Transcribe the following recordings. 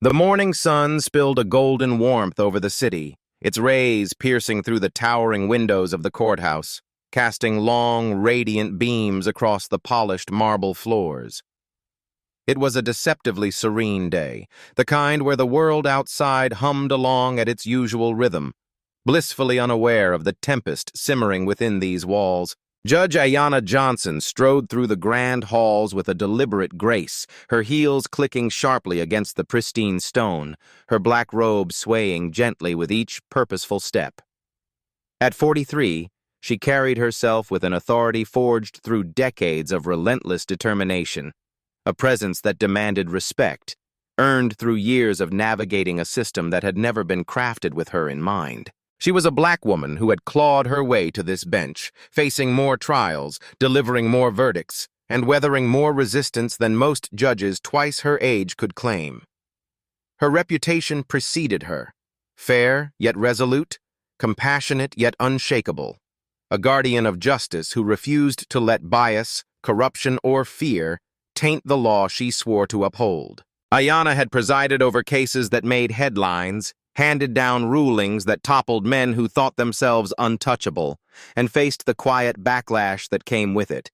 The morning sun spilled a golden warmth over the city, its rays piercing through the towering windows of the courthouse, casting long, radiant beams across the polished marble floors. It was a deceptively serene day, the kind where the world outside hummed along at its usual rhythm, blissfully unaware of the tempest simmering within these walls. Judge Ayanna Johnson strode through the grand halls with a deliberate grace, her heels clicking sharply against the pristine stone, her black robe swaying gently with each purposeful step. At 43, she carried herself with an authority forged through decades of relentless determination, a presence that demanded respect, earned through years of navigating a system that had never been crafted with her in mind. She was a black woman who had clawed her way to this bench, facing more trials, delivering more verdicts, and weathering more resistance than most judges twice her age could claim. Her reputation preceded her, fair yet resolute, compassionate yet unshakable, a guardian of justice who refused to let bias, corruption, or fear taint the law she swore to uphold. Ayanna had presided over cases that made headlines, handed down rulings that toppled men who thought themselves untouchable, and faced the quiet backlash that came with it.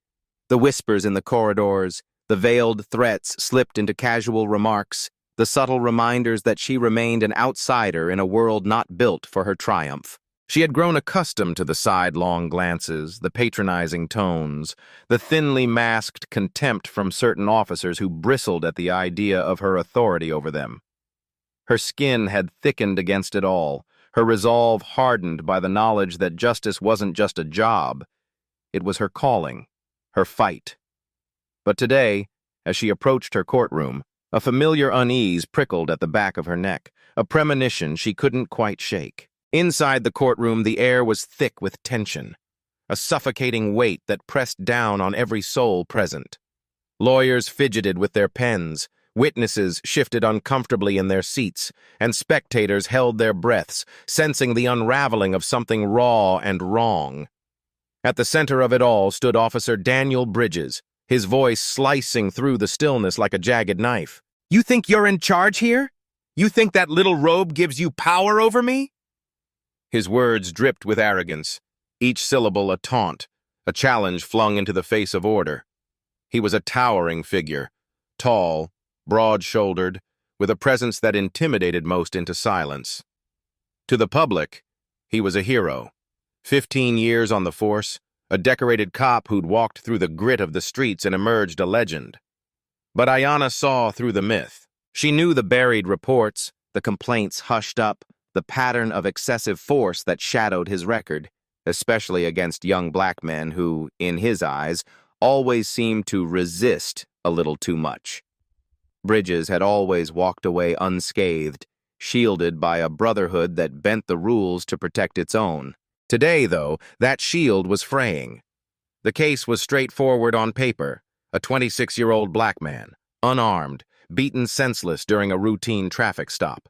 The whispers in the corridors, the veiled threats slipped into casual remarks, the subtle reminders that she remained an outsider in a world not built for her triumph. She had grown accustomed to the sidelong glances, the patronizing tones, the thinly masked contempt from certain officers who bristled at the idea of her authority over them. Her skin had thickened against it all, her resolve hardened by the knowledge that justice wasn't just a job. It was her calling, her fight. But today, as she approached her courtroom, a familiar unease prickled at the back of her neck, a premonition she couldn't quite shake. Inside the courtroom, the air was thick with tension, a suffocating weight that pressed down on every soul present. Lawyers fidgeted with their pens, witnesses shifted uncomfortably in their seats, and spectators held their breaths, sensing the unraveling of something raw and wrong. At the center of it all stood Officer Daniel Bridges, his voice slicing through the stillness like a jagged knife. "You think you're in charge here? You think that little robe gives you power over me?" His words dripped with arrogance, each syllable a taunt, a challenge flung into the face of order. He was a towering figure, tall, broad-shouldered, with a presence that intimidated most into silence. To the public, he was a hero. 15 years on the force, a decorated cop who'd walked through the grit of the streets and emerged a legend. But Ayanna saw through the myth. She knew the buried reports, the complaints hushed up, the pattern of excessive force that shadowed his record, especially against young black men who, in his eyes, always seemed to resist a little too much. Bridges had always walked away unscathed, shielded by a brotherhood that bent the rules to protect its own. Today, though, that shield was fraying. The case was straightforward on paper: a 26-year-old black man, unarmed, beaten senseless during a routine traffic stop.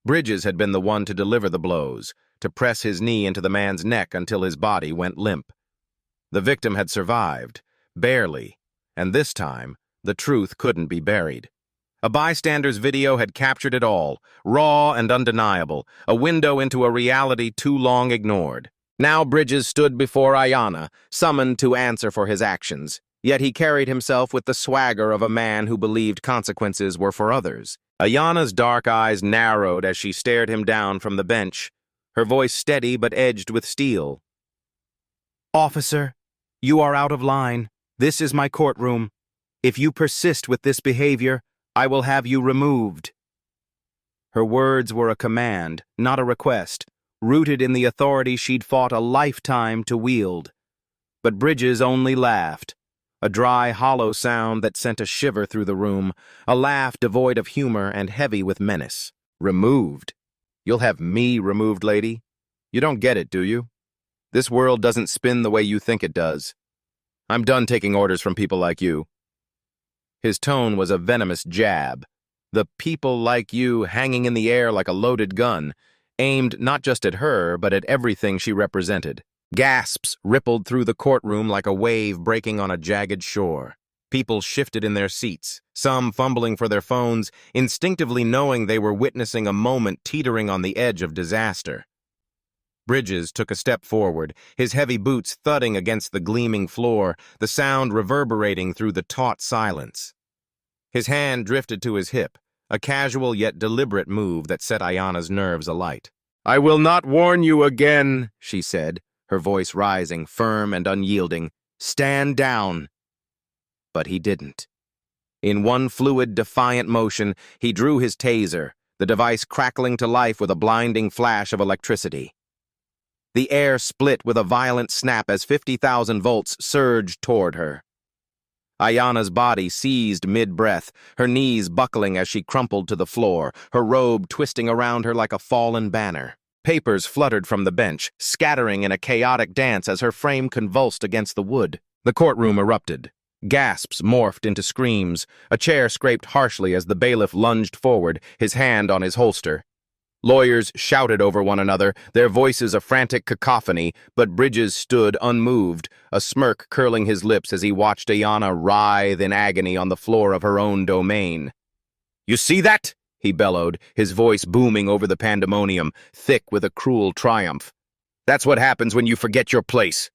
Bridges had been the one to deliver the blows, to press his knee into the man's neck until his body went limp. The victim had survived, barely, and this time, the truth couldn't be buried. A bystander's video had captured it all, raw and undeniable, a window into a reality too long ignored. Now Bridges stood before Ayanna, summoned to answer for his actions, yet he carried himself with the swagger of a man who believed consequences were for others. Ayanna's dark eyes narrowed as she stared him down from the bench, her voice steady but edged with steel. "Officer, you are out of line. This is my courtroom. If you persist with this behavior, I will have you removed." Her words were a command, not a request, rooted in the authority she'd fought a lifetime to wield. But Bridges only laughed, a dry, hollow sound that sent a shiver through the room, a laugh devoid of humor and heavy with menace. "Removed? You'll have me removed, lady? You don't get it, do you? This world doesn't spin the way you think it does. I'm done taking orders from people like you." His tone was a venomous jab, the "people like you" hanging in the air like a loaded gun, aimed not just at her, but at everything she represented. Gasps rippled through the courtroom like a wave breaking on a jagged shore. People shifted in their seats, some fumbling for their phones, instinctively knowing they were witnessing a moment teetering on the edge of disaster. Bridges took a step forward, his heavy boots thudding against the gleaming floor, the sound reverberating through the taut silence. His hand drifted to his hip, a casual yet deliberate move that set Ayana's nerves alight. "I will not warn you again," she said, her voice rising, firm and unyielding. "Stand down." But he didn't. In one fluid, defiant motion, he drew his taser, the device crackling to life with a blinding flash of electricity. The air split with a violent snap as 50,000 volts surged toward her. Ayana's body seized mid-breath, her knees buckling as she crumpled to the floor, her robe twisting around her like a fallen banner. Papers fluttered from the bench, scattering in a chaotic dance as her frame convulsed against the wood. The courtroom erupted. Gasps morphed into screams. A chair scraped harshly as the bailiff lunged forward, his hand on his holster. Lawyers shouted over one another, their voices a frantic cacophony, but Bridges stood unmoved, a smirk curling his lips as he watched Ayana writhe in agony on the floor of her own domain. "You see that?" he bellowed, his voice booming over the pandemonium, thick with a cruel triumph. "That's what happens when you forget your place."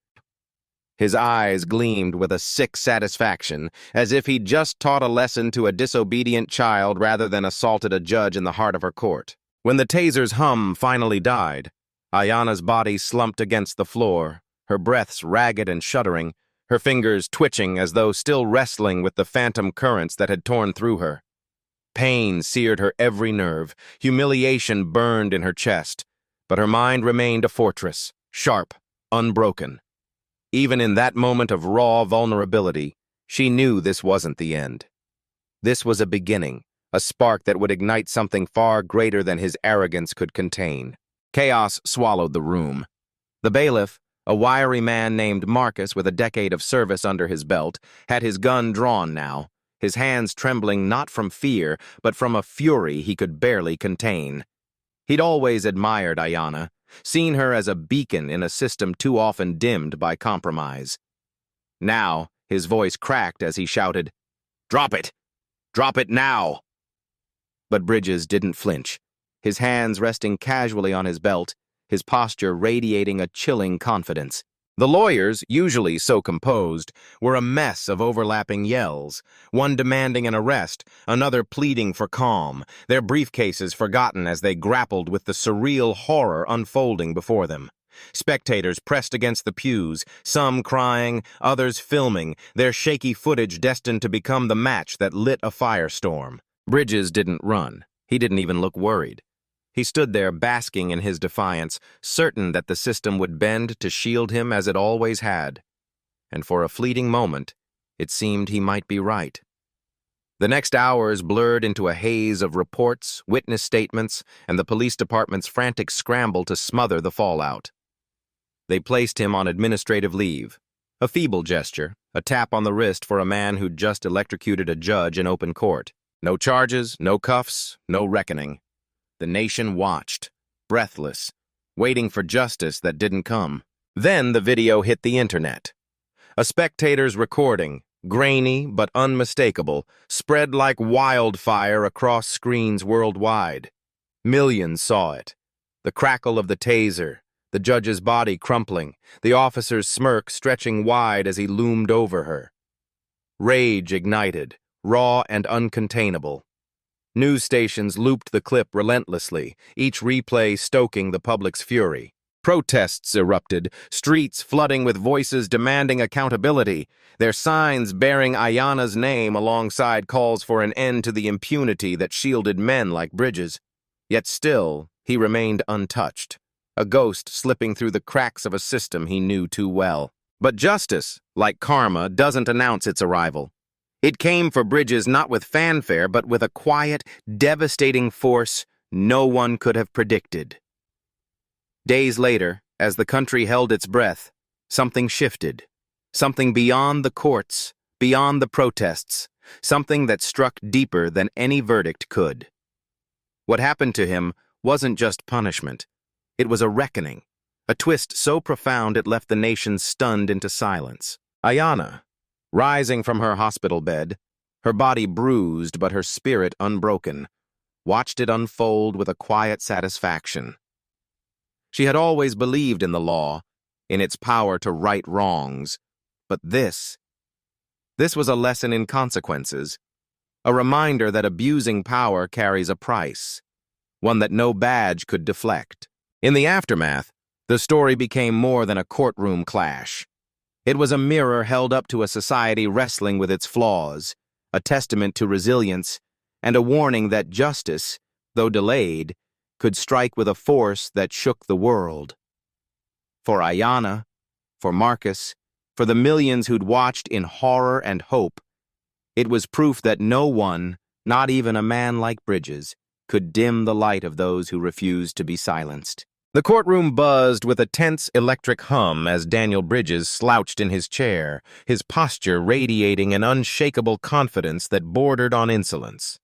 His eyes gleamed with a sick satisfaction, as if he'd just taught a lesson to a disobedient child rather than assaulted a judge in the heart of her court. When the taser's hum finally died, Ayana's body slumped against the floor, her breaths ragged and shuddering, her fingers twitching as though still wrestling with the phantom currents that had torn through her. Pain seared her every nerve, humiliation burned in her chest, but her mind remained a fortress, sharp, unbroken. Even in that moment of raw vulnerability, she knew this wasn't the end. This was a beginning, a spark that would ignite something far greater than his arrogance could contain. Chaos swallowed the room. The bailiff, a wiry man named Marcus with a decade of service under his belt, had his gun drawn now, his hands trembling not from fear, but from a fury he could barely contain. He'd always admired Ayana, seen her as a beacon in a system too often dimmed by compromise. Now, his voice cracked as he shouted, "Drop it! Drop it now!" But Bridges didn't flinch, his hands resting casually on his belt, his posture radiating a chilling confidence. The lawyers, usually so composed, were a mess of overlapping yells, one demanding an arrest, another pleading for calm, their briefcases forgotten as they grappled with the surreal horror unfolding before them. Spectators pressed against the pews, some crying, others filming, their shaky footage destined to become the match that lit a firestorm. Bridges didn't run. He didn't even look worried. He stood there basking in his defiance, certain that the system would bend to shield him as it always had. And for a fleeting moment, it seemed he might be right. The next hours blurred into a haze of reports, witness statements, and the police department's frantic scramble to smother the fallout. They placed him on administrative leave, a feeble gesture, a tap on the wrist for a man who'd just electrocuted a judge in open court. No charges, no cuffs, no reckoning. The nation watched, breathless, waiting for justice that didn't come. Then the video hit the internet. A spectator's recording, grainy but unmistakable, spread like wildfire across screens worldwide. Millions saw it. The crackle of the taser, the judge's body crumpling, the officer's smirk stretching wide as he loomed over her. Rage ignited, raw and uncontainable. News stations looped the clip relentlessly, each replay stoking the public's fury. Protests erupted, streets flooding with voices demanding accountability, their signs bearing Ayana's name alongside calls for an end to the impunity that shielded men like Bridges. Yet still, he remained untouched, a ghost slipping through the cracks of a system he knew too well. But justice, like karma, doesn't announce its arrival. It came for Bridges not with fanfare, but with a quiet, devastating force no one could have predicted. Days later, as the country held its breath, something shifted. Something beyond the courts, beyond the protests, something that struck deeper than any verdict could. What happened to him wasn't just punishment. It was a reckoning, a twist so profound it left the nation stunned into silence. Ayana, Rising from her hospital bed, her body bruised but her spirit unbroken, watched it unfold with a quiet satisfaction. She had always believed in the law, in its power to right wrongs, but this was a lesson in consequences, a reminder that abusing power carries a price, one that no badge could deflect. In the aftermath, the story became more than a courtroom clash. It was a mirror held up to a society wrestling with its flaws, a testament to resilience, and a warning that justice, though delayed, could strike with a force that shook the world. For Ayanna, for Marcus, for the millions who'd watched in horror and hope, it was proof that no one, not even a man like Bridges, could dim the light of those who refused to be silenced. The courtroom buzzed with a tense electric hum as Daniel Bridges slouched in his chair, his posture radiating an unshakable confidence that bordered on insolence.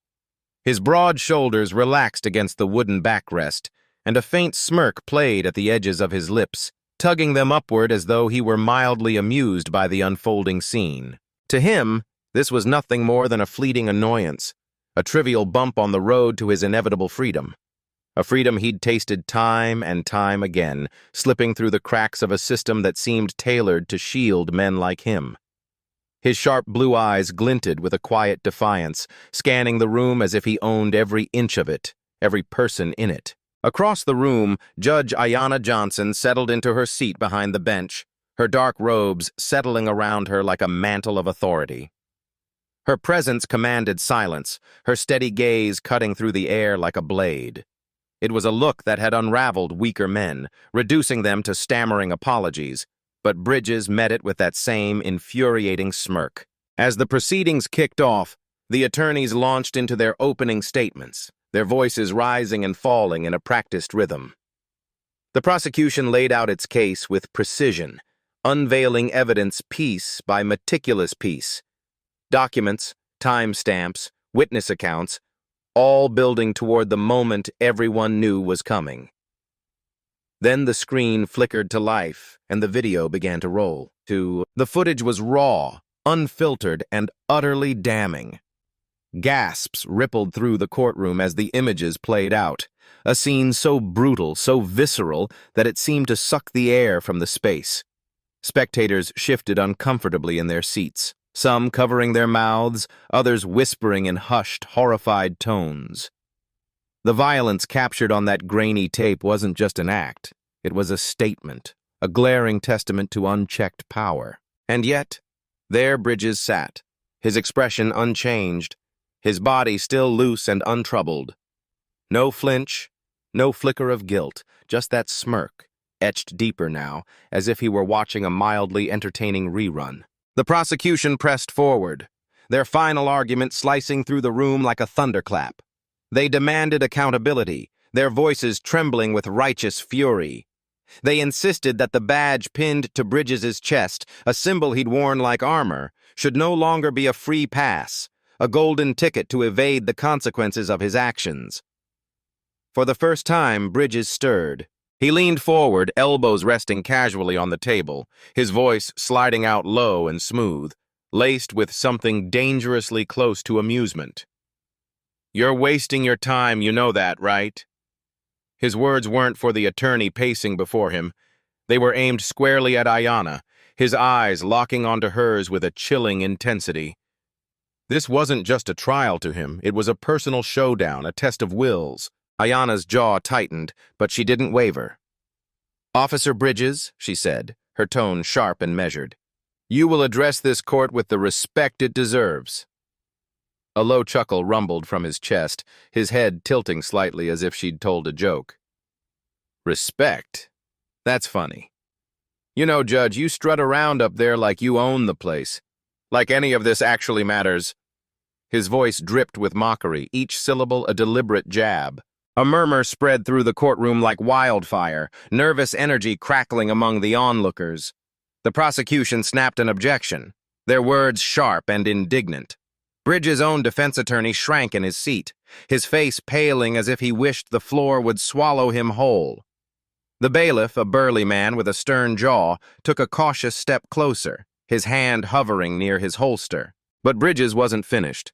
His broad shoulders relaxed against the wooden backrest, and a faint smirk played at the edges of his lips, tugging them upward as though he were mildly amused by the unfolding scene. To him, this was nothing more than a fleeting annoyance, a trivial bump on the road to his inevitable freedom. A freedom he'd tasted time and time again, slipping through the cracks of a system that seemed tailored to shield men like him. His sharp blue eyes glinted with a quiet defiance, scanning the room as if he owned every inch of it, every person in it. Across the room, Judge Ayanna Johnson settled into her seat behind the bench, her dark robes settling around her like a mantle of authority. Her presence commanded silence, her steady gaze cutting through the air like a blade. It was a look that had unraveled weaker men, reducing them to stammering apologies, but Bridges met it with that same infuriating smirk. As the proceedings kicked off, the attorneys launched into their opening statements, their voices rising and falling in a practiced rhythm. The prosecution laid out its case with precision, unveiling evidence piece by meticulous piece. Documents, timestamps, witness accounts, all building toward the moment everyone knew was coming. Then the screen flickered to life, and the video began to roll. The footage was raw, unfiltered, and utterly damning. Gasps rippled through the courtroom as the images played out, a scene so brutal, so visceral, that it seemed to suck the air from the space. Spectators shifted uncomfortably in their seats, some covering their mouths, others whispering in hushed, horrified tones. The violence captured on that grainy tape wasn't just an act. It was a statement, a glaring testament to unchecked power. And yet, there Bridges sat, his expression unchanged, his body still loose and untroubled. No flinch, no flicker of guilt, just that smirk, etched deeper now, as if he were watching a mildly entertaining rerun. The prosecution pressed forward, their final argument slicing through the room like a thunderclap. They demanded accountability, their voices trembling with righteous fury. They insisted that the badge pinned to Bridges' chest, a symbol he'd worn like armor, should no longer be a free pass, a golden ticket to evade the consequences of his actions. For the first time, Bridges stirred. He leaned forward, elbows resting casually on the table, his voice sliding out low and smooth, laced with something dangerously close to amusement. "You're wasting your time, you know that, right?" His words weren't for the attorney pacing before him. They were aimed squarely at Ayanna, his eyes locking onto hers with a chilling intensity. This wasn't just a trial to him, it was a personal showdown, a test of wills. Ayanna's jaw tightened, but she didn't waver. "Officer Bridges," she said, her tone sharp and measured, "you will address this court with the respect it deserves." A low chuckle rumbled from his chest, his head tilting slightly as if she'd told a joke. "Respect? That's funny. You know, Judge, you strut around up there like you own the place. Like any of this actually matters." His voice dripped with mockery, each syllable a deliberate jab. A murmur spread through the courtroom like wildfire, nervous energy crackling among the onlookers. The prosecution snapped an objection, their words sharp and indignant. Bridges' own defense attorney shrank in his seat, his face paling as if he wished the floor would swallow him whole. The bailiff, a burly man with a stern jaw, took a cautious step closer, his hand hovering near his holster. But Bridges wasn't finished.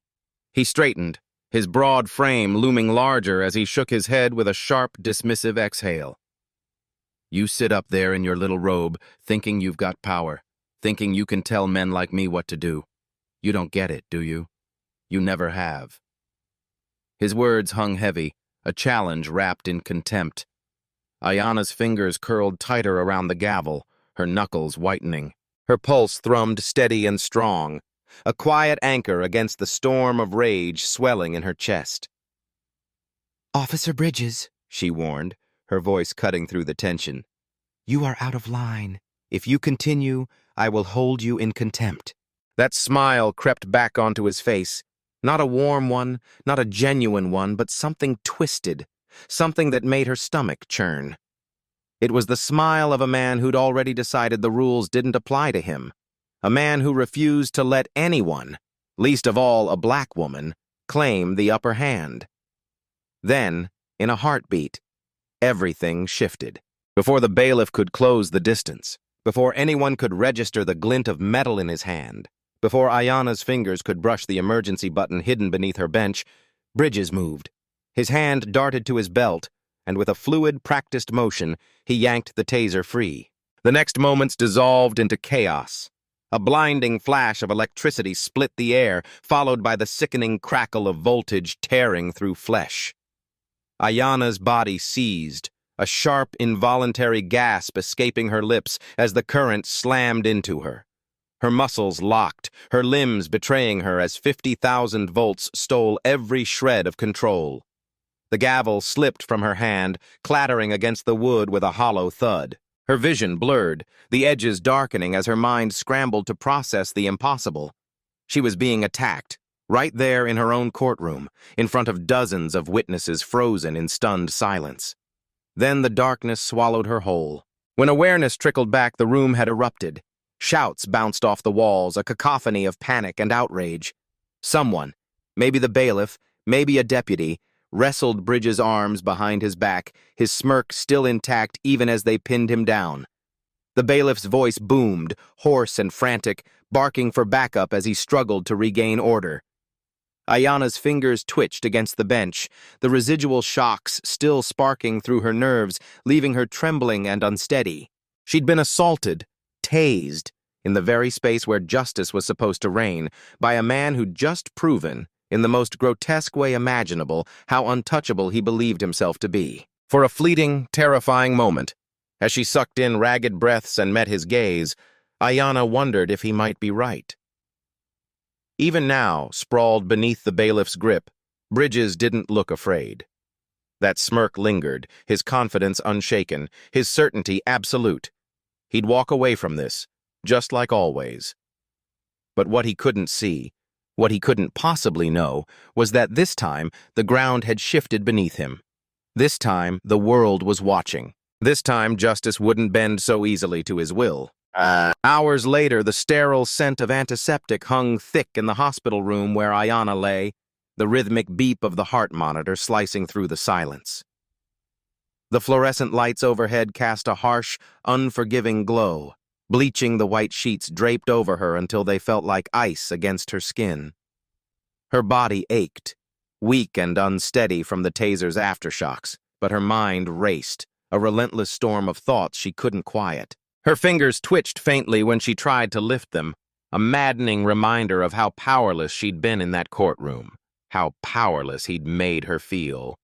He straightened, his broad frame looming larger as he shook his head with a sharp, dismissive exhale. You sit up there in your little robe, thinking you've got power, thinking you can tell men like me what to do. You don't get it, do you? You never have. His words hung heavy, a challenge wrapped in contempt. Ayanna's fingers curled tighter around the gavel, her knuckles whitening. Her pulse thrummed steady and strong, a quiet anchor against the storm of rage swelling in her chest. "Officer Bridges," she warned, her voice cutting through the tension. "You are out of line. If you continue, I will hold you in contempt." That smile crept back onto his face. Not a warm one, not a genuine one, but something twisted, something that made her stomach churn. It was the smile of a man who'd already decided the rules didn't apply to him, a man who refused to let anyone, least of all a black woman, claim the upper hand. Then, in a heartbeat, everything shifted. Before the bailiff could close the distance, before anyone could register the glint of metal in his hand, before Ayanna's fingers could brush the emergency button hidden beneath her bench, Bridges moved. His hand darted to his belt, and with a fluid, practiced motion, he yanked the taser free. The next moments dissolved into chaos. A blinding flash of electricity split the air, followed by the sickening crackle of voltage tearing through flesh. Ayanna's body seized, a sharp, involuntary gasp escaping her lips as the current slammed into her. Her muscles locked, her limbs betraying her as 50,000 volts stole every shred of control. The gavel slipped from her hand, clattering against the wood with a hollow thud. Her vision blurred, the edges darkening as her mind scrambled to process the impossible. She was being attacked, right there in her own courtroom, in front of dozens of witnesses frozen in stunned silence. Then the darkness swallowed her whole. When awareness trickled back, the room had erupted. Shouts bounced off the walls, a cacophony of panic and outrage. Someone, maybe the bailiff, maybe a deputy, wrestled Bridges' arms behind his back, his smirk still intact even as they pinned him down. The bailiff's voice boomed, hoarse and frantic, barking for backup as he struggled to regain order. Ayanna's fingers twitched against the bench, the residual shocks still sparking through her nerves, leaving her trembling and unsteady. She'd been assaulted, tased, in the very space where justice was supposed to reign, by a man who'd just proven, in the most grotesque way imaginable, how untouchable he believed himself to be. For a fleeting, terrifying moment, as she sucked in ragged breaths and met his gaze, Ayanna wondered if he might be right. Even now, sprawled beneath the bailiff's grip, Bridges didn't look afraid. That smirk lingered, his confidence unshaken, his certainty absolute. He'd walk away from this, just like always. But what he couldn't see, what he couldn't possibly know, was that this time the ground had shifted beneath him. This time the world was watching. This time justice wouldn't bend so easily to his will. Hours later, the sterile scent of antiseptic hung thick in the hospital room where Ayanna lay, the rhythmic beep of the heart monitor slicing through the silence. The fluorescent lights overhead cast a harsh, unforgiving glow, bleaching the white sheets draped over her until they felt like ice against her skin. Her body ached, weak and unsteady from the taser's aftershocks, but her mind raced, a relentless storm of thoughts she couldn't quiet. Her fingers twitched faintly when she tried to lift them, a maddening reminder of how powerless she'd been in that courtroom, how powerless he'd made her feel.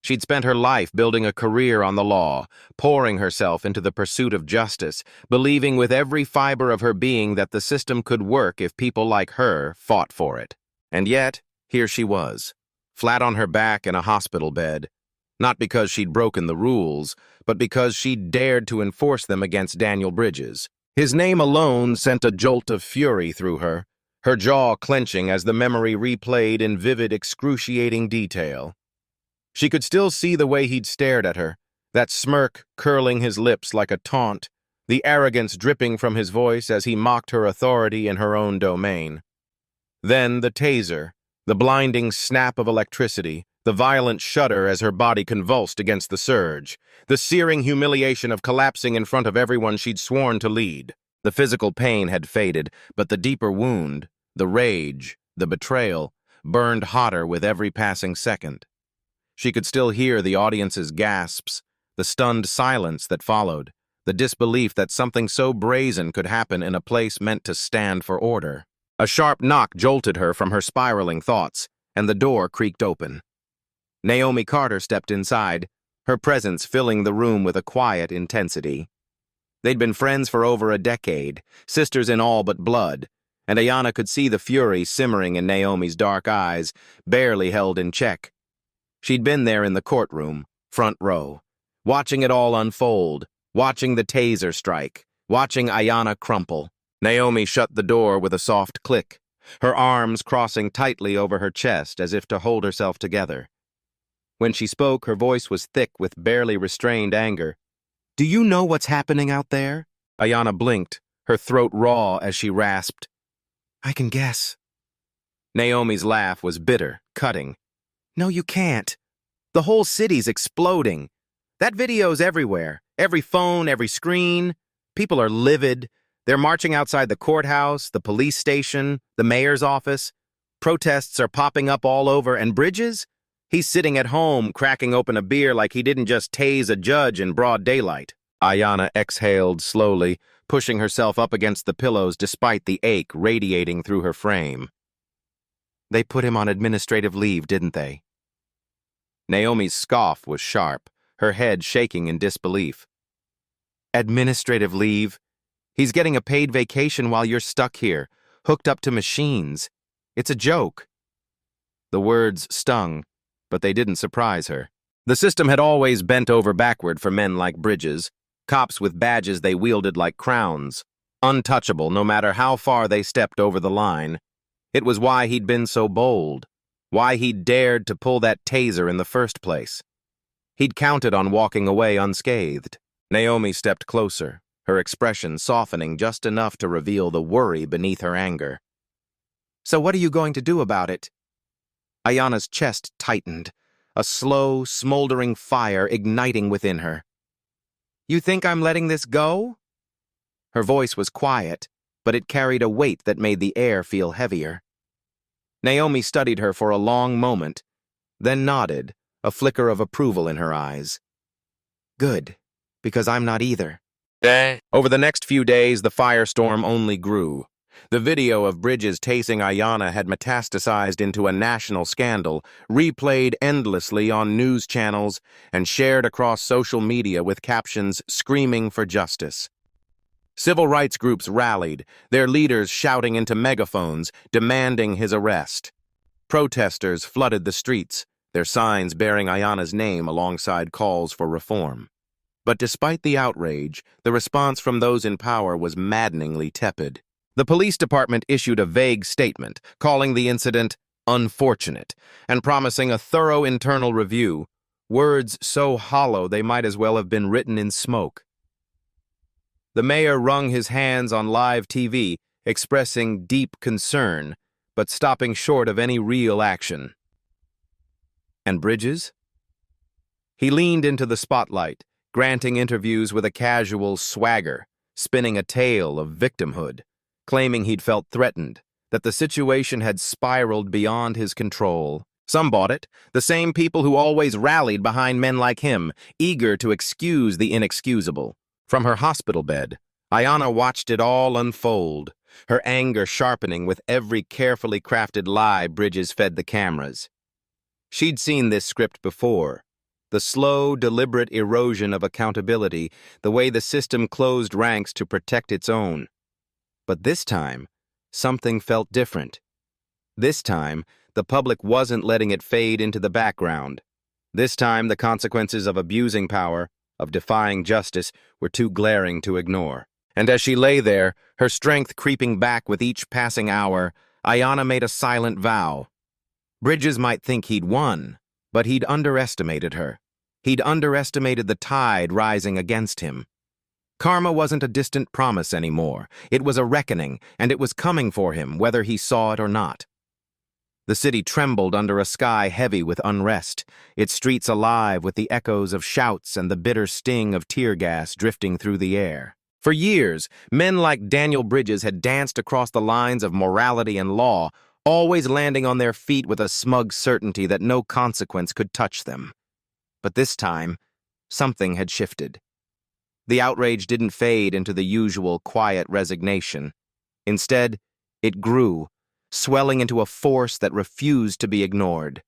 She'd spent her life building a career on the law, pouring herself into the pursuit of justice, believing with every fiber of her being that the system could work if people like her fought for it. And yet, here she was, flat on her back in a hospital bed, not because she'd broken the rules, but because she'd dared to enforce them against Daniel Bridges. His name alone sent a jolt of fury through her, her jaw clenching as the memory replayed in vivid, excruciating detail. She could still see the way he'd stared at her, that smirk curling his lips like a taunt, the arrogance dripping from his voice as he mocked her authority in her own domain. Then the taser, the blinding snap of electricity, the violent shudder as her body convulsed against the surge, the searing humiliation of collapsing in front of everyone she'd sworn to lead. The physical pain had faded, but the deeper wound, the rage, the betrayal, burned hotter with every passing second. She could still hear the audience's gasps, the stunned silence that followed, the disbelief that something so brazen could happen in a place meant to stand for order. A sharp knock jolted her from her spiraling thoughts, and the door creaked open. Naomi Carter stepped inside, her presence filling the room with a quiet intensity. They'd been friends for over a decade, sisters in all but blood, and Ayanna could see the fury simmering in Naomi's dark eyes, barely held in check. She'd been there in the courtroom, front row, watching it all unfold, watching the taser strike, watching Ayanna crumple. Naomi shut the door with a soft click, her arms crossing tightly over her chest as if to hold herself together. When she spoke, her voice was thick with barely restrained anger. "Do you know what's happening out there?" Ayanna blinked, her throat raw as she rasped, "I can guess." Naomi's laugh was bitter, cutting. "No, you can't. The whole city's exploding. That video's everywhere. Every phone, every screen. People are livid. They're marching outside the courthouse, the police station, the mayor's office. Protests are popping up all over, and Bridges? He's sitting at home, cracking open a beer like he didn't just tase a judge in broad daylight." Ayanna exhaled slowly, pushing herself up against the pillows despite the ache radiating through her frame. "They put him on administrative leave, didn't they?" Naomi's scoff was sharp, her head shaking in disbelief. "Administrative leave? He's getting a paid vacation while you're stuck here, hooked up to machines. It's a joke." The words stung, but they didn't surprise her. The system had always bent over backward for men like Bridges, cops with badges they wielded like crowns, untouchable no matter how far they stepped over the line. It was why he'd been so bold, why he'd dared to pull that taser in the first place. He'd counted on walking away unscathed. Naomi stepped closer, her expression softening just enough to reveal the worry beneath her anger. "So what are you going to do about it?" Ayanna's chest tightened, a slow, smoldering fire igniting within her. "You think I'm letting this go?" Her voice was quiet, but it carried a weight that made the air feel heavier. Naomi studied her for a long moment, then nodded, a flicker of approval in her eyes. "Good, because I'm not either." Over the next few days, the firestorm only grew. The video of Bridges tasing Ayanna had metastasized into a national scandal, replayed endlessly on news channels, and shared across social media with captions screaming for justice. Civil rights groups rallied, their leaders shouting into megaphones, demanding his arrest. Protesters flooded the streets, their signs bearing Ayanna's name alongside calls for reform. But despite the outrage, the response from those in power was maddeningly tepid. The police department issued a vague statement, calling the incident unfortunate, and promising a thorough internal review, words so hollow they might as well have been written in smoke. The mayor wrung his hands on live TV, expressing deep concern, but stopping short of any real action. And Bridges? He leaned into the spotlight, granting interviews with a casual swagger, spinning a tale of victimhood, claiming he'd felt threatened, that the situation had spiraled beyond his control. Some bought it, the same people who always rallied behind men like him, eager to excuse the inexcusable. From her hospital bed, Ayanna watched it all unfold, her anger sharpening with every carefully crafted lie Bridges fed the cameras. She'd seen this script before. The slow, deliberate erosion of accountability, the way the system closed ranks to protect its own. But this time, something felt different. This time, the public wasn't letting it fade into the background. This time, the consequences of abusing power, of defying justice, were too glaring to ignore. And as she lay there, her strength creeping back with each passing hour, Ayanna made a silent vow. Bridges might think he'd won, but he'd underestimated her. He'd underestimated the tide rising against him. Karma wasn't a distant promise anymore. It was a reckoning, and it was coming for him, whether he saw it or not. The city trembled under a sky heavy with unrest, its streets alive with the echoes of shouts and the bitter sting of tear gas drifting through the air. For years, men like Daniel Bridges had danced across the lines of morality and law, always landing on their feet with a smug certainty that no consequence could touch them. But this time, something had shifted. The outrage didn't fade into the usual quiet resignation. Instead, it grew, swelling into a force that refused to be ignored.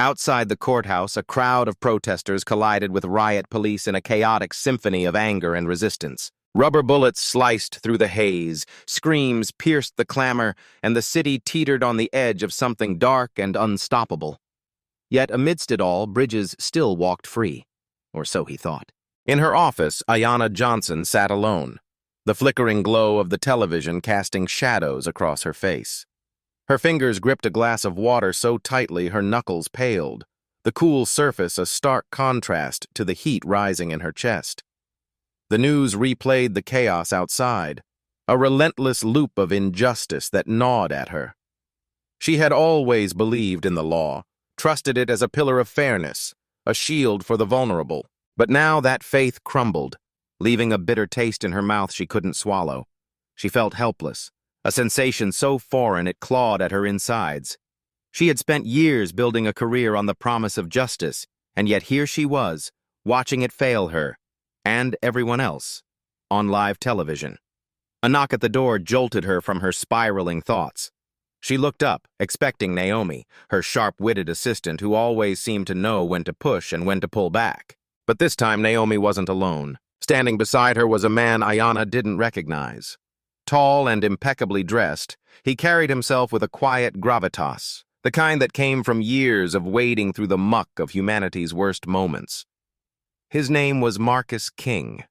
Outside the courthouse, a crowd of protesters collided with riot police in a chaotic symphony of anger and resistance. Rubber bullets sliced through the haze, screams pierced the clamor, and the city teetered on the edge of something dark and unstoppable. Yet amidst it all, Bridges still walked free, or so he thought. In her office, Ayanna Johnson sat alone, the flickering glow of the television casting shadows across her face. Her fingers gripped a glass of water so tightly her knuckles paled, the cool surface a stark contrast to the heat rising in her chest. The news replayed the chaos outside, a relentless loop of injustice that gnawed at her. She had always believed in the law, trusted it as a pillar of fairness, a shield for the vulnerable. But now that faith crumbled, leaving a bitter taste in her mouth she couldn't swallow. She felt helpless, a sensation so foreign it clawed at her insides. She had spent years building a career on the promise of justice, and yet here she was, watching it fail her, and everyone else, on live television. A knock at the door jolted her from her spiraling thoughts. She looked up, expecting Naomi, her sharp-witted assistant who always seemed to know when to push and when to pull back. But this time Naomi wasn't alone. Standing beside her was a man Ayanna didn't recognize. Tall and impeccably dressed, he carried himself with a quiet gravitas, the kind that came from years of wading through the muck of humanity's worst moments. His name was Marcus King,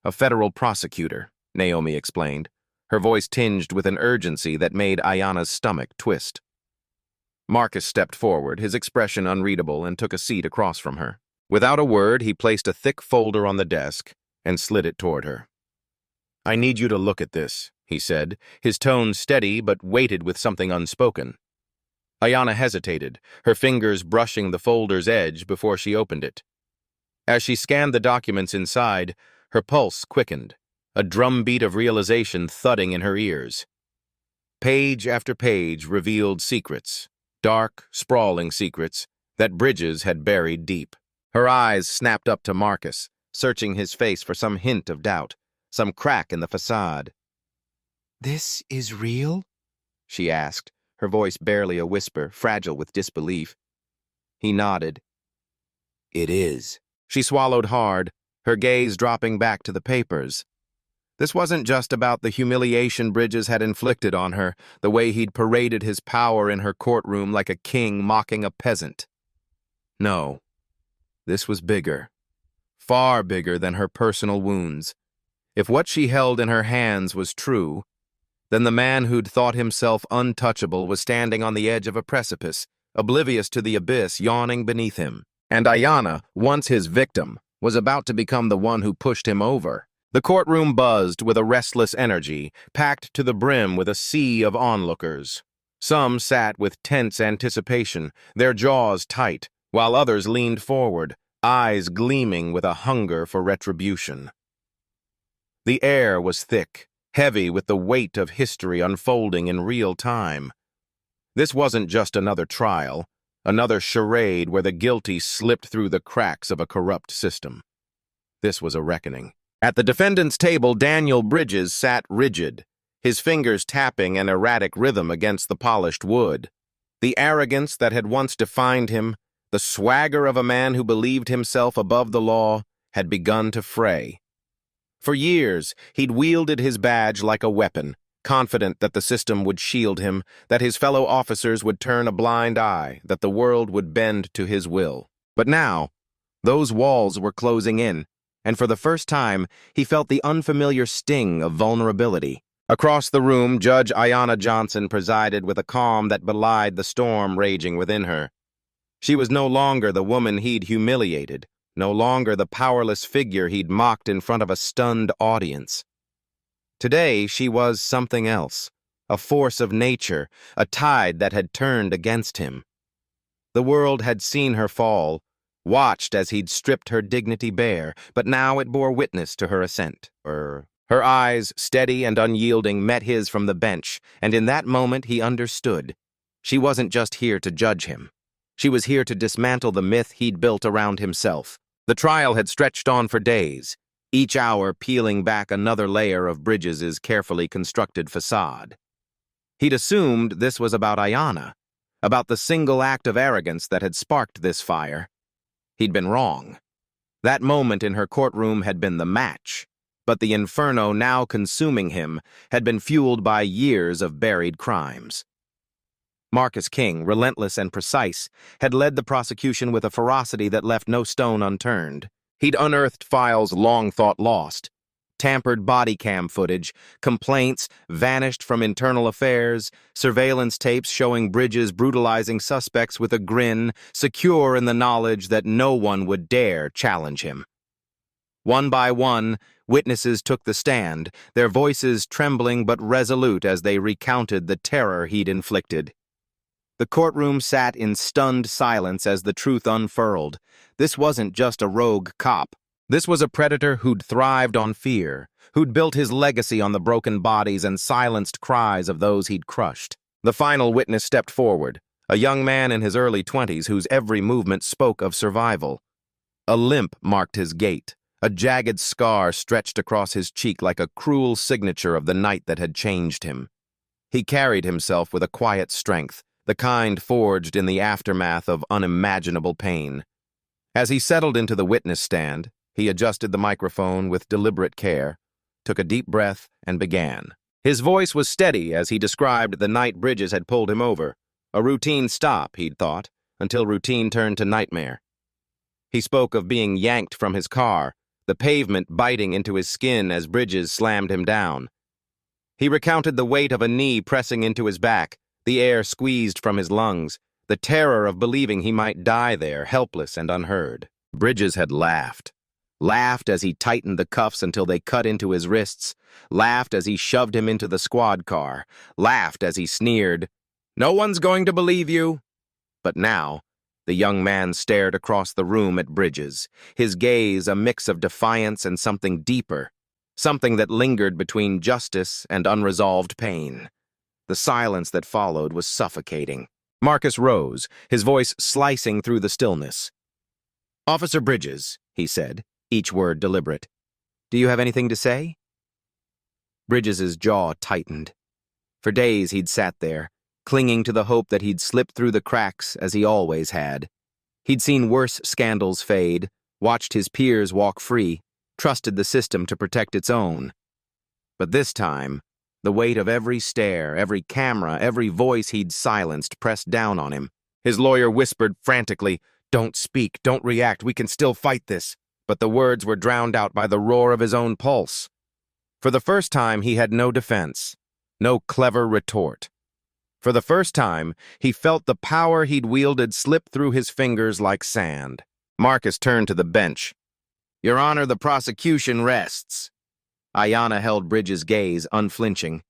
a federal prosecutor, Naomi explained, her voice tinged with an urgency that made Ayanna's stomach twist. Marcus stepped forward, his expression unreadable, and took a seat across from her. Without a word, he placed a thick folder on the desk and slid it toward her. "I need you to look at this," he said, his tone steady but weighted with something unspoken. Ayanna hesitated, her fingers brushing the folder's edge before she opened it. As she scanned the documents inside, her pulse quickened, a drumbeat of realization thudding in her ears. Page after page revealed secrets, dark, sprawling secrets, that Bridges had buried deep. Her eyes snapped up to Marcus, searching his face for some hint of doubt, some crack in the facade. "This is real?" she asked, her voice barely a whisper, fragile with disbelief. He nodded. "It is." She swallowed hard, her gaze dropping back to the papers. This wasn't just about the humiliation Bridges had inflicted on her, the way he'd paraded his power in her courtroom like a king mocking a peasant. No. This was bigger, far bigger than her personal wounds. If what she held in her hands was true, then the man who'd thought himself untouchable was standing on the edge of a precipice, oblivious to the abyss yawning beneath him. And Ayanna, once his victim, was about to become the one who pushed him over. The courtroom buzzed with a restless energy, packed to the brim with a sea of onlookers. Some sat with tense anticipation, their jaws tight, while others leaned forward, eyes gleaming with a hunger for retribution. The air was thick, heavy with the weight of history unfolding in real time. This wasn't just another trial, another charade where the guilty slipped through the cracks of a corrupt system. This was a reckoning. At the defendant's table, Daniel Bridges sat rigid, his fingers tapping an erratic rhythm against the polished wood. The arrogance that had once defined him, the swagger of a man who believed himself above the law, had begun to fray. For years, he'd wielded his badge like a weapon, confident that the system would shield him, that his fellow officers would turn a blind eye, that the world would bend to his will. But now, those walls were closing in, and for the first time, he felt the unfamiliar sting of vulnerability. Across the room, Judge Ayanna Johnson presided with a calm that belied the storm raging within her. She was no longer the woman he'd humiliated, no longer the powerless figure he'd mocked in front of a stunned audience. Today, she was something else, a force of nature, a tide that had turned against him. The world had seen her fall, watched as he'd stripped her dignity bare, but now it bore witness to her ascent, or Her eyes, steady and unyielding, met his from the bench, and in that moment he understood. She wasn't just here to judge him. She was here to dismantle the myth he'd built around himself. The trial had stretched on for days, each hour peeling back another layer of Bridges' carefully constructed facade. He'd assumed this was about Ayanna, about the single act of arrogance that had sparked this fire. He'd been wrong. That moment in her courtroom had been the match, but the inferno now consuming him had been fueled by years of buried crimes. Marcus King, relentless and precise, had led the prosecution with a ferocity that left no stone unturned. He'd unearthed files long thought lost, tampered body cam footage, complaints vanished from internal affairs, surveillance tapes showing Bridges brutalizing suspects with a grin, secure in the knowledge that no one would dare challenge him. One by one, witnesses took the stand, their voices trembling but resolute as they recounted the terror he'd inflicted. The courtroom sat in stunned silence as the truth unfurled. This wasn't just a rogue cop. This was a predator who'd thrived on fear, who'd built his legacy on the broken bodies and silenced cries of those he'd crushed. The final witness stepped forward, a young man in his early 20s whose every movement spoke of survival. A limp marked his gait. A jagged scar stretched across his cheek like a cruel signature of the night that had changed him. He carried himself with a quiet strength, the kind forged in the aftermath of unimaginable pain. As he settled into the witness stand, he adjusted the microphone with deliberate care, took a deep breath, and began. His voice was steady as he described the night Bridges had pulled him over. A routine stop, he'd thought, until routine turned to nightmare. He spoke of being yanked from his car, the pavement biting into his skin as Bridges slammed him down. He recounted the weight of a knee pressing into his back, the air squeezed from his lungs, the terror of believing he might die there, helpless and unheard. Bridges had laughed as he tightened the cuffs until they cut into his wrists, laughed as he shoved him into the squad car, laughed as he sneered, "No one's going to believe you." But now, the young man stared across the room at Bridges, his gaze a mix of defiance and something deeper, something that lingered between justice and unresolved pain. The silence that followed was suffocating. Marcus rose, his voice slicing through the stillness. "Officer Bridges," he said, each word deliberate, "do you have anything to say?" Bridges' jaw tightened. For days he'd sat there, clinging to the hope that he'd slip through the cracks as he always had. He'd seen worse scandals fade, watched his peers walk free, trusted the system to protect its own. But this time, the weight of every stare, every camera, every voice he'd silenced pressed down on him. His lawyer whispered frantically, "Don't speak, don't react, we can still fight this." But the words were drowned out by the roar of his own pulse. For the first time, he had no defense, no clever retort. For the first time, he felt the power he'd wielded slip through his fingers like sand. Marcus turned to the bench. "Your Honor, the prosecution rests." Ayanna held Bridges' gaze, unflinching.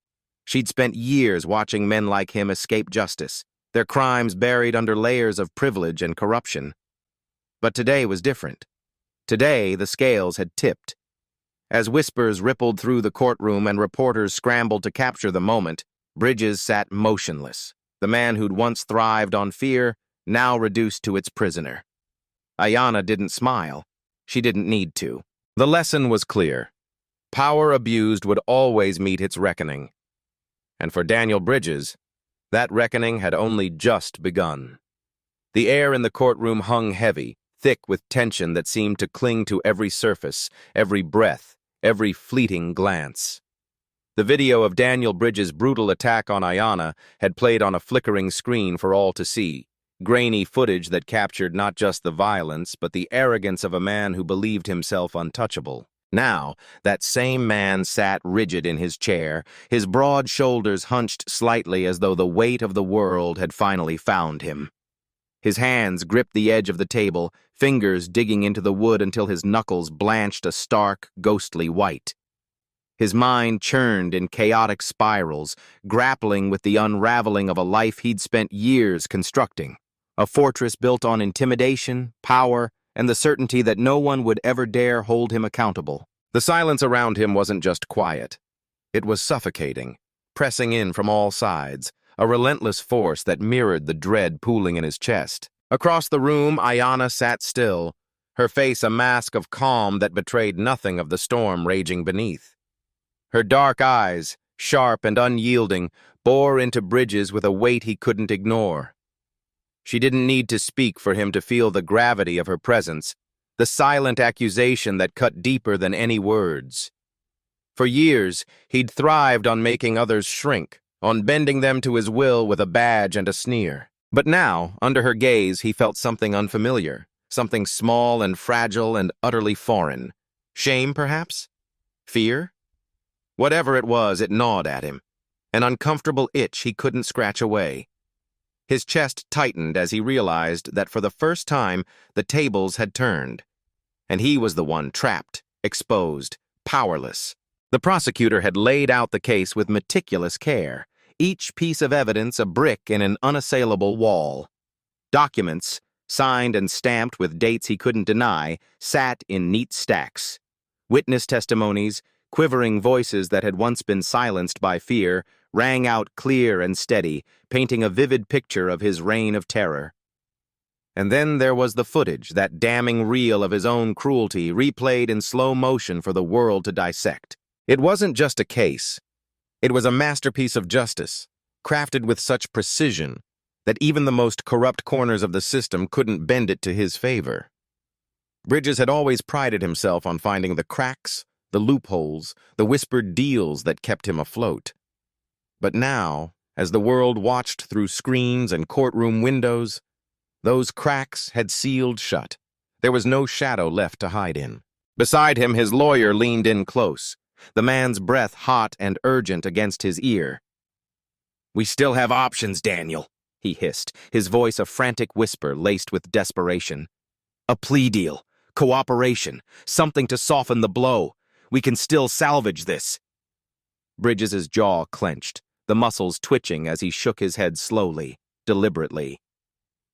She'd spent years watching men like him escape justice, their crimes buried under layers of privilege and corruption. But today was different. Today, the scales had tipped. As whispers rippled through the courtroom and reporters scrambled to capture the moment, Bridges sat motionless, the man who'd once thrived on fear, now reduced to its prisoner. Ayanna didn't smile. She didn't need to. The lesson was clear. Power abused would always meet its reckoning. And for Daniel Bridges, that reckoning had only just begun. The air in the courtroom hung heavy, thick with tension that seemed to cling to every surface, every breath, every fleeting glance. The video of Daniel Bridges' brutal attack on Ayanna had played on a flickering screen for all to see, grainy footage that captured not just the violence, but the arrogance of a man who believed himself untouchable. Now, that same man sat rigid in his chair, his broad shoulders hunched slightly as though the weight of the world had finally found him. His hands gripped the edge of the table, fingers digging into the wood until his knuckles blanched a stark, ghostly white. His mind churned in chaotic spirals, grappling with the unraveling of a life he'd spent years constructing, a fortress built on intimidation, power, and the certainty that no one would ever dare hold him accountable. The silence around him wasn't just quiet. It was suffocating, pressing in from all sides, a relentless force that mirrored the dread pooling in his chest. Across the room, Ayanna sat still, her face a mask of calm that betrayed nothing of the storm raging beneath. Her dark eyes, sharp and unyielding, bore into Bridges with a weight he couldn't ignore. She didn't need to speak for him to feel the gravity of her presence, the silent accusation that cut deeper than any words. For years, he'd thrived on making others shrink, on bending them to his will with a badge and a sneer. But now, under her gaze, he felt something unfamiliar, something small and fragile and utterly foreign. Shame, perhaps? Fear? Whatever it was, it gnawed at him, an uncomfortable itch he couldn't scratch away. His chest tightened as he realized that for the first time the tables had turned, and he was the one trapped, exposed, powerless. The prosecutor had laid out the case with meticulous care, each piece of evidence a brick in an unassailable wall. Documents, signed and stamped with dates he couldn't deny, sat in neat stacks. Witness testimonies, quivering voices that had once been silenced by fear, rang out clear and steady, painting a vivid picture of his reign of terror. And then there was the footage, that damning reel of his own cruelty, replayed in slow motion for the world to dissect. It wasn't just a case. It was a masterpiece of justice, crafted with such precision that even the most corrupt corners of the system couldn't bend it to his favor. Bridges had always prided himself on finding the cracks, the loopholes, the whispered deals that kept him afloat. But now, as the world watched through screens and courtroom windows, those cracks had sealed shut. There was no shadow left to hide in. Beside him, his lawyer leaned in close, the man's breath hot and urgent against his ear. "We still have options, Daniel," he hissed, his voice a frantic whisper laced with desperation. "A plea deal, cooperation, something to soften the blow. We can still salvage this." Bridges's jaw clenched, the muscles twitching as he shook his head slowly, deliberately.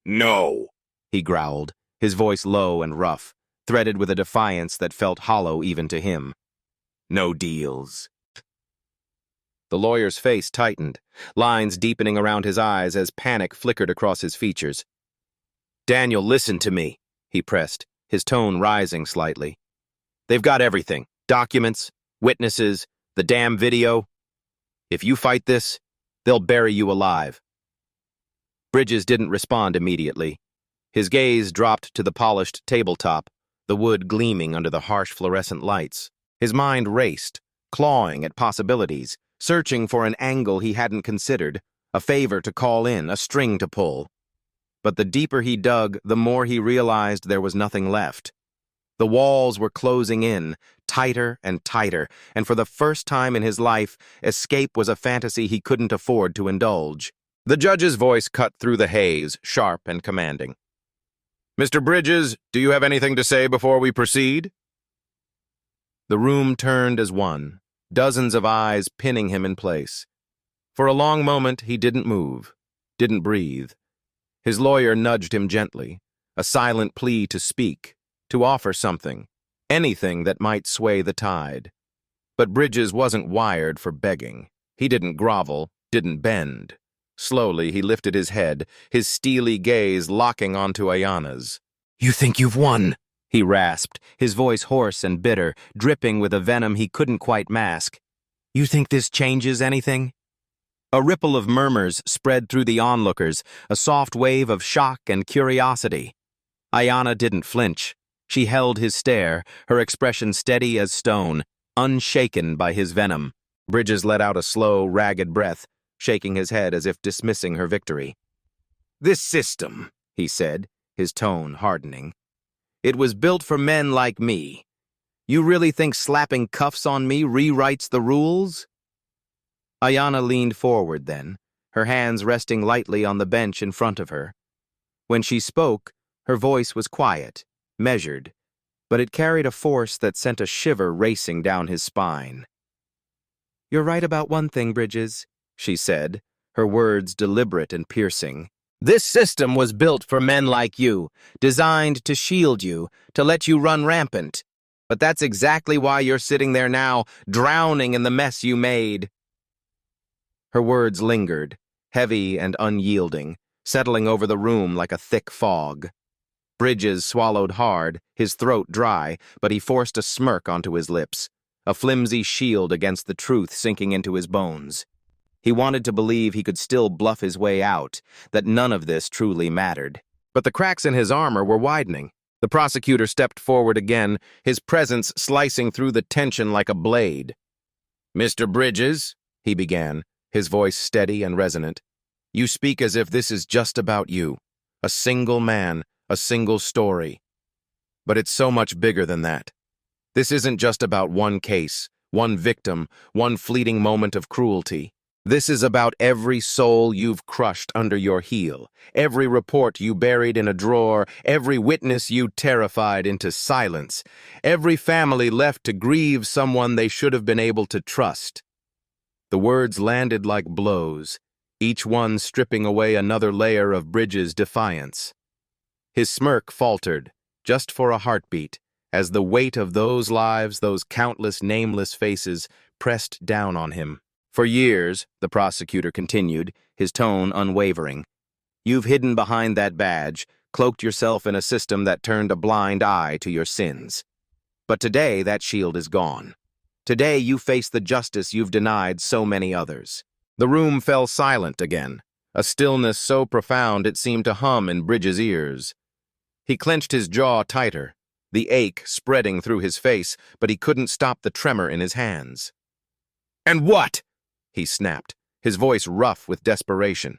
"No," he growled, his voice low and rough, threaded with a defiance that felt hollow even to him. "No deals." The lawyer's face tightened, lines deepening around his eyes as panic flickered across his features. "Daniel, listen to me," he pressed, his tone rising slightly. "They've got everything. Documents, witnesses, the damn video. If you fight this, they'll bury you alive." Bridges didn't respond immediately. His gaze dropped to the polished tabletop, the wood gleaming under the harsh fluorescent lights. His mind raced, clawing at possibilities, searching for an angle he hadn't considered, a favor to call in, a string to pull. But the deeper he dug, the more he realized there was nothing left. The walls were closing in, tighter and tighter, and for the first time in his life, escape was a fantasy he couldn't afford to indulge. The judge's voice cut through the haze, sharp and commanding. "Mr. Bridges, do you have anything to say before we proceed?" The room turned as one, dozens of eyes pinning him in place. For a long moment, he didn't move, didn't breathe. His lawyer nudged him gently, a silent plea to speak, to offer something, anything that might sway the tide. But Bridges wasn't wired for begging. He didn't grovel, didn't bend. Slowly, he lifted his head, his steely gaze locking onto Ayanna's. "You think you've won?" he rasped, his voice hoarse and bitter, dripping with a venom he couldn't quite mask. "You think this changes anything?" A ripple of murmurs spread through the onlookers, a soft wave of shock and curiosity. Ayanna didn't flinch. She held his stare, her expression steady as stone, unshaken by his venom. Bridges let out a slow, ragged breath, shaking his head as if dismissing her victory. "This system," he said, his tone hardening, "it was built for men like me. You really think slapping cuffs on me rewrites the rules?" Ayanna leaned forward then, her hands resting lightly on the bench in front of her. When she spoke, her voice was quiet, measured, but it carried a force that sent a shiver racing down his spine. "You're right about one thing, Bridges," she said, her words deliberate and piercing. "This system was built for men like you, designed to shield you, to let you run rampant. But that's exactly why you're sitting there now, drowning in the mess you made." Her words lingered, heavy and unyielding, settling over the room like a thick fog. Bridges swallowed hard, his throat dry, but he forced a smirk onto his lips, a flimsy shield against the truth sinking into his bones. He wanted to believe he could still bluff his way out, that none of this truly mattered. But the cracks in his armor were widening. The prosecutor stepped forward again, his presence slicing through the tension like a blade. "Mr. Bridges," he began, his voice steady and resonant, "you speak as if this is just about you. A single man, a single story. But it's so much bigger than that. This isn't just about one case, one victim, one fleeting moment of cruelty. This is about every soul you've crushed under your heel, every report you buried in a drawer, every witness you terrified into silence, every family left to grieve someone they should have been able to trust." The words landed like blows, each one stripping away another layer of Bridges' defiance. His smirk faltered, just for a heartbeat, as the weight of those lives, those countless nameless faces, pressed down on him. "For years," the prosecutor continued, his tone unwavering, "you've hidden behind that badge, cloaked yourself in a system that turned a blind eye to your sins. But today that shield is gone. Today you face the justice you've denied so many others." The room fell silent again, a stillness so profound it seemed to hum in Bridges' ears. He clenched his jaw tighter, the ache spreading through his face, but he couldn't stop the tremor in his hands. "And what?" he snapped, his voice rough with desperation.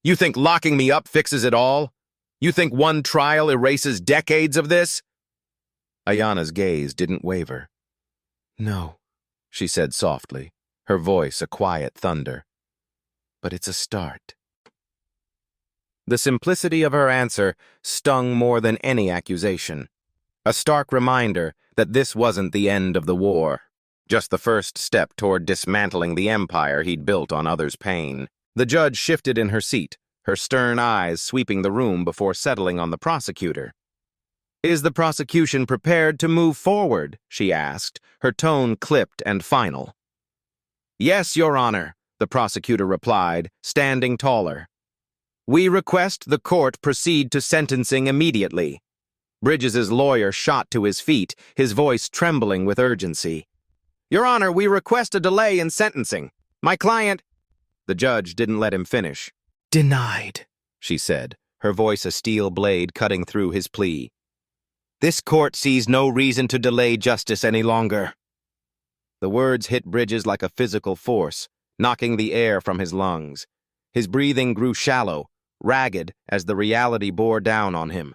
"You think locking me up fixes it all? You think one trial erases decades of this?" Ayana's gaze didn't waver. "No," she said softly, her voice a quiet thunder. "But it's a start." The simplicity of her answer stung more than any accusation. A stark reminder that this wasn't the end of the war, just the first step toward dismantling the empire he'd built on others' pain. The judge shifted in her seat, her stern eyes sweeping the room before settling on the prosecutor. "Is the prosecution prepared to move forward?" she asked, her tone clipped and final. "Yes, Your Honor," the prosecutor replied, standing taller. "We request the court proceed to sentencing immediately." Bridges' lawyer shot to his feet, his voice trembling with urgency. "Your Honor, we request a delay in sentencing. My client—" The judge didn't let him finish. "Denied," she said, her voice a steel blade cutting through his plea. "This court sees no reason to delay justice any longer." The words hit Bridges like a physical force, knocking the air from his lungs. His breathing grew shallow, ragged as the reality bore down on him.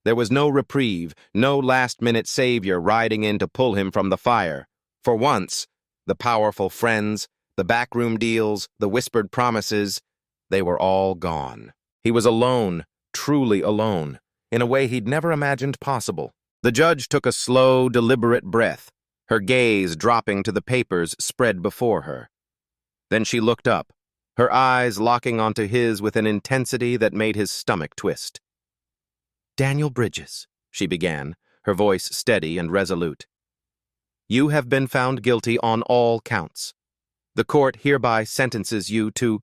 There was no reprieve, no last-minute savior riding in to pull him from the fire. For once, the powerful friends, the backroom deals, the whispered promises, they were all gone. He was alone, truly alone, in a way he'd never imagined possible. The judge took a slow, deliberate breath, her gaze dropping to the papers spread before her. Then she looked up, her eyes locking onto his with an intensity that made his stomach twist. "Daniel Bridges," she began, her voice steady and resolute. "You have been found guilty on all counts. The court hereby sentences you to—"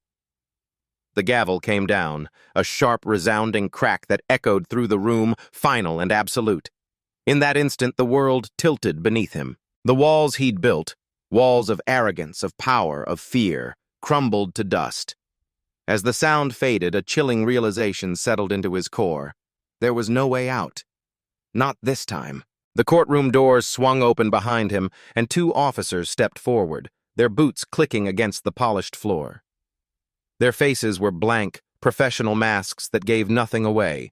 The gavel came down, a sharp, resounding crack that echoed through the room, final and absolute. In that instant, the world tilted beneath him. The walls he'd built, walls of arrogance, of power, of fear, crumbled to dust. As the sound faded, a chilling realization settled into his core. There was no way out. Not this time. The courtroom doors swung open behind him, and two officers stepped forward, their boots clicking against the polished floor. Their faces were blank, professional masks that gave nothing away.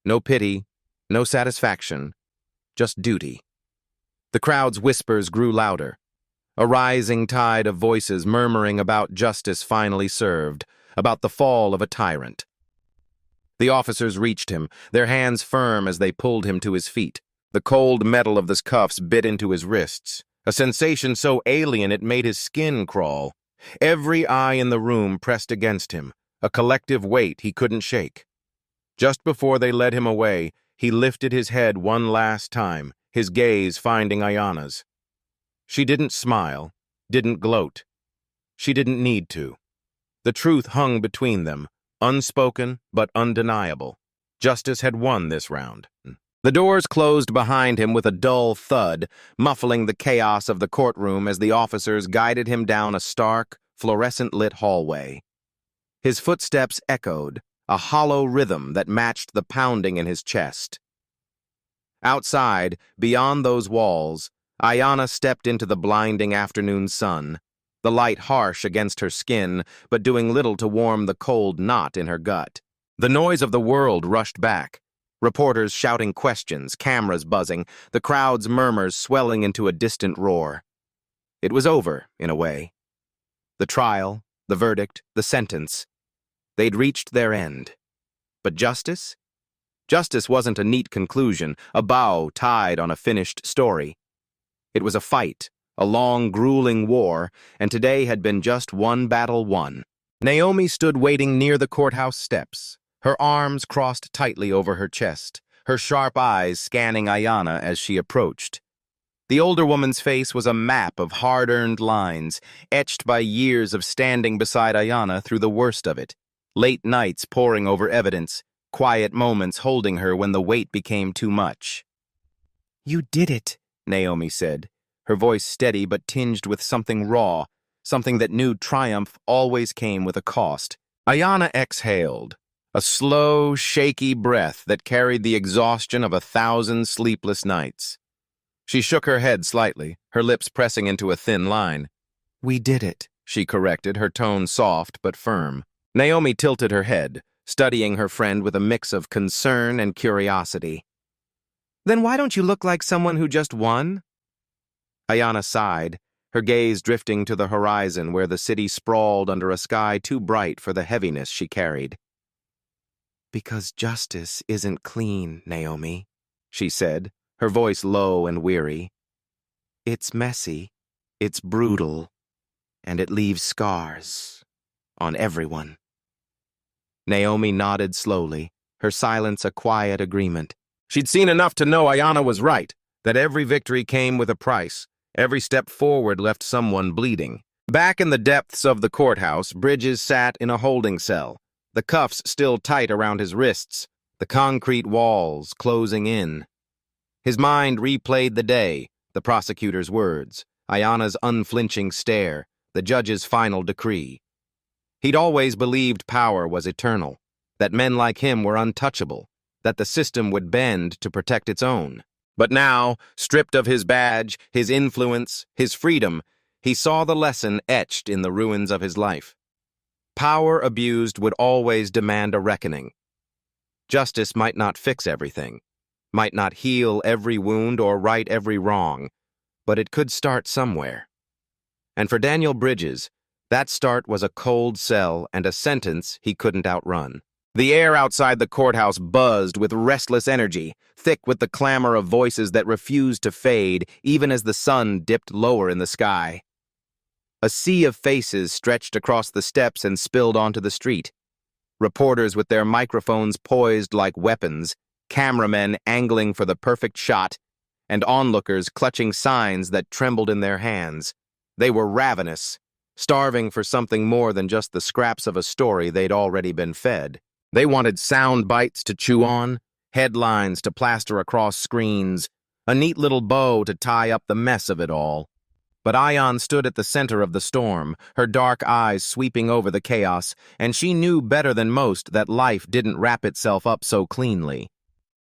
No pity, no satisfaction, just duty. The crowd's whispers grew louder, a rising tide of voices murmuring about justice finally served, about the fall of a tyrant. The officers reached him, their hands firm as they pulled him to his feet. The cold metal of the cuffs bit into his wrists, a sensation so alien it made his skin crawl. Every eye in the room pressed against him, a collective weight he couldn't shake. Just before they led him away, he lifted his head one last time, his gaze finding Ayana's. She didn't smile, didn't gloat. She didn't need to. The truth hung between them, unspoken but undeniable. Justice had won this round. The doors closed behind him with a dull thud, muffling the chaos of the courtroom as the officers guided him down a stark, fluorescent-lit hallway. His footsteps echoed, a hollow rhythm that matched the pounding in his chest. Outside, beyond those walls, Ayana stepped into the blinding afternoon sun, the light harsh against her skin, but doing little to warm the cold knot in her gut. The noise of the world rushed back. Reporters shouting questions, cameras buzzing, the crowd's murmurs swelling into a distant roar. It was over, in a way. The trial, the verdict, the sentence. They'd reached their end. But justice? Justice wasn't a neat conclusion, a bow tied on a finished story. It was a fight, a long, grueling war, and today had been just one battle won. Naomi stood waiting near the courthouse steps, her arms crossed tightly over her chest, her sharp eyes scanning Ayana as she approached. The older woman's face was a map of hard-earned lines, etched by years of standing beside Ayana through the worst of it. Late nights poring over evidence, quiet moments holding her when the weight became too much. You did it, Naomi said, her voice steady but tinged with something raw, something that knew triumph always came with a cost. Ayana exhaled, a slow, shaky breath that carried the exhaustion of 1,000 sleepless nights. She shook her head slightly, her lips pressing into a thin line. We did it, she corrected, her tone soft but firm. Naomi tilted her head, studying her friend with a mix of concern and curiosity. Then why don't you look like someone who just won? Ayana sighed, her gaze drifting to the horizon where the city sprawled under a sky too bright for the heaviness she carried. Because justice isn't clean, Naomi, she said, her voice low and weary. It's messy, it's brutal, and it leaves scars on everyone. Naomi nodded slowly, her silence a quiet agreement. She'd seen enough to know Ayana was right, that every victory came with a price. Every step forward left someone bleeding. Back in the depths of the courthouse, Bridges sat in a holding cell, the cuffs still tight around his wrists, the concrete walls closing in. His mind replayed the day, the prosecutor's words, Ayana's unflinching stare, the judge's final decree. He'd always believed power was eternal, that men like him were untouchable, that the system would bend to protect its own. But now, stripped of his badge, his influence, his freedom, he saw the lesson etched in the ruins of his life. Power abused would always demand a reckoning. Justice might not fix everything, might not heal every wound or right every wrong, but it could start somewhere. And for Daniel Bridges, that start was a cold cell and a sentence he couldn't outrun. The air outside the courthouse buzzed with restless energy, thick with the clamor of voices that refused to fade even as the sun dipped lower in the sky. A sea of faces stretched across the steps and spilled onto the street. Reporters with their microphones poised like weapons, cameramen angling for the perfect shot, and onlookers clutching signs that trembled in their hands. They were ravenous, starving for something more than just the scraps of a story they'd already been fed. They wanted sound bites to chew on, headlines to plaster across screens, a neat little bow to tie up the mess of it all. But Ayan stood at the center of the storm, her dark eyes sweeping over the chaos, and she knew better than most that life didn't wrap itself up so cleanly.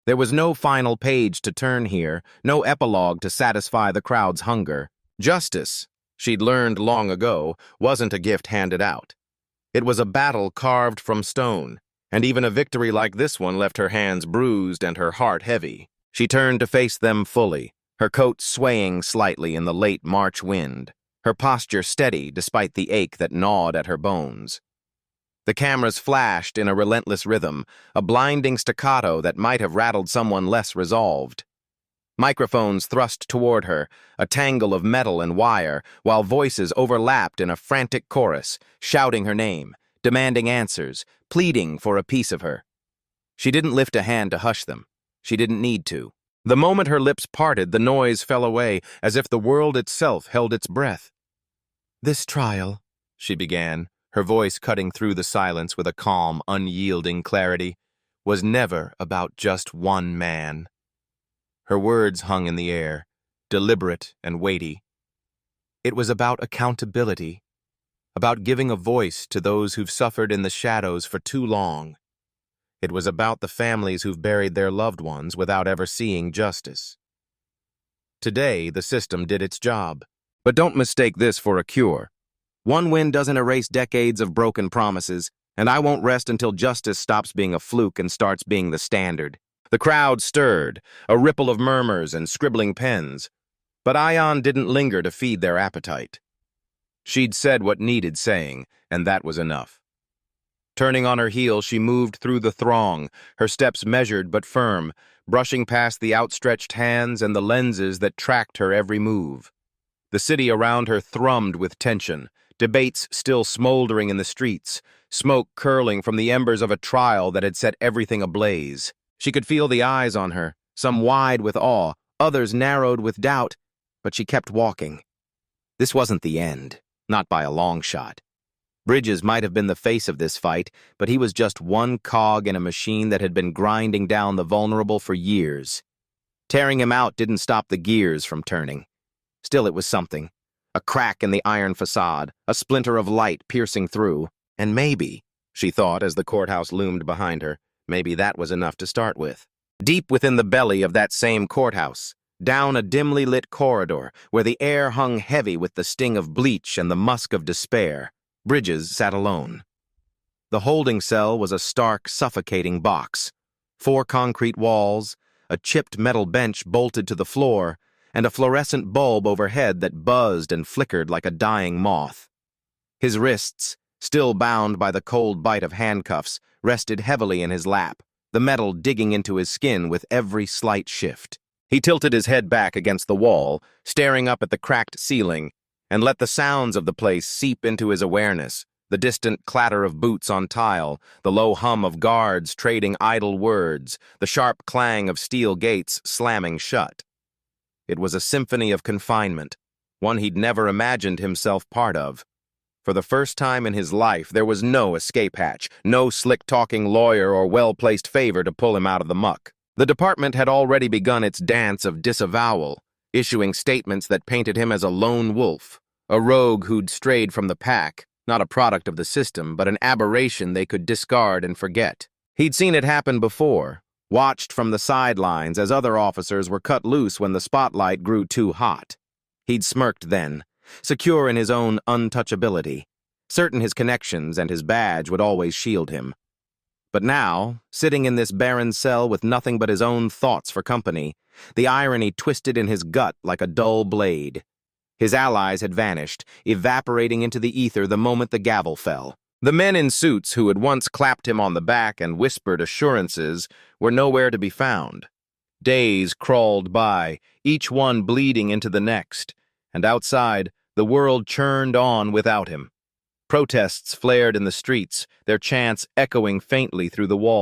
There was no final page to turn here, no epilogue to satisfy the crowd's hunger. Justice, she'd learned long ago, wasn't a gift handed out. It was a battle carved from stone. And even a victory like this one left her hands bruised and her heart heavy. She turned to face them fully, her coat swaying slightly in the late March wind, her posture steady despite the ache that gnawed at her bones. The cameras flashed in a relentless rhythm, a blinding staccato that might have rattled someone less resolved. Microphones thrust toward her, a tangle of metal and wire, while voices overlapped in a frantic chorus, shouting her name, demanding answers, pleading for a piece of her. She didn't lift a hand to hush them. She didn't need to. The moment her lips parted, the noise fell away, as if the world itself held its breath. "This trial," she began, her voice cutting through the silence with a calm, unyielding clarity, "was never about just one man." Her words hung in the air, deliberate and weighty. It was about accountability, about giving a voice to those who've suffered in the shadows for too long. It was about the families who've buried their loved ones without ever seeing justice. Today, the system did its job. But don't mistake this for a cure. One win doesn't erase decades of broken promises, and I won't rest until justice stops being a fluke and starts being the standard. The crowd stirred, a ripple of murmurs and scribbling pens. But Ion didn't linger to feed their appetite. She'd said what needed saying, and that was enough. Turning on her heel, she moved through the throng, her steps measured but firm, brushing past the outstretched hands and the lenses that tracked her every move. The city around her thrummed with tension, debates still smoldering in the streets, smoke curling from the embers of a trial that had set everything ablaze. She could feel the eyes on her, some wide with awe, others narrowed with doubt, but she kept walking. This wasn't the end, not by a long shot. Bridges might have been the face of this fight, but he was just one cog in a machine that had been grinding down the vulnerable for years. Tearing him out didn't stop the gears from turning. Still, it was something. A crack in the iron facade, a splinter of light piercing through. And maybe, she thought as the courthouse loomed behind her, maybe that was enough to start with. Deep within the belly of that same courthouse, down a dimly lit corridor where the air hung heavy with the sting of bleach and the musk of despair, Bridges sat alone. The holding cell was a stark, suffocating box. 4 concrete walls, a chipped metal bench bolted to the floor, and a fluorescent bulb overhead that buzzed and flickered like a dying moth. His wrists, still bound by the cold bite of handcuffs, rested heavily in his lap, the metal digging into his skin with every slight shift. He tilted his head back against the wall, staring up at the cracked ceiling, and let the sounds of the place seep into his awareness, the distant clatter of boots on tile, the low hum of guards trading idle words, the sharp clang of steel gates slamming shut. It was a symphony of confinement, one he'd never imagined himself part of. For the first time in his life, there was no escape hatch, no slick-talking lawyer or well-placed favor to pull him out of the muck. The department had already begun its dance of disavowal, issuing statements that painted him as a lone wolf, a rogue who'd strayed from the pack, not a product of the system, but an aberration they could discard and forget. He'd seen it happen before, watched from the sidelines as other officers were cut loose when the spotlight grew too hot. He'd smirked then, secure in his own untouchability, certain his connections and his badge would always shield him. But now, sitting in this barren cell with nothing but his own thoughts for company, the irony twisted in his gut like a dull blade. His allies had vanished, evaporating into the ether the moment the gavel fell. The men in suits who had once clapped him on the back and whispered assurances were nowhere to be found. Days crawled by, each one bleeding into the next, and outside, the world churned on without him. Protests flared in the streets, their chants echoing faintly through the walls.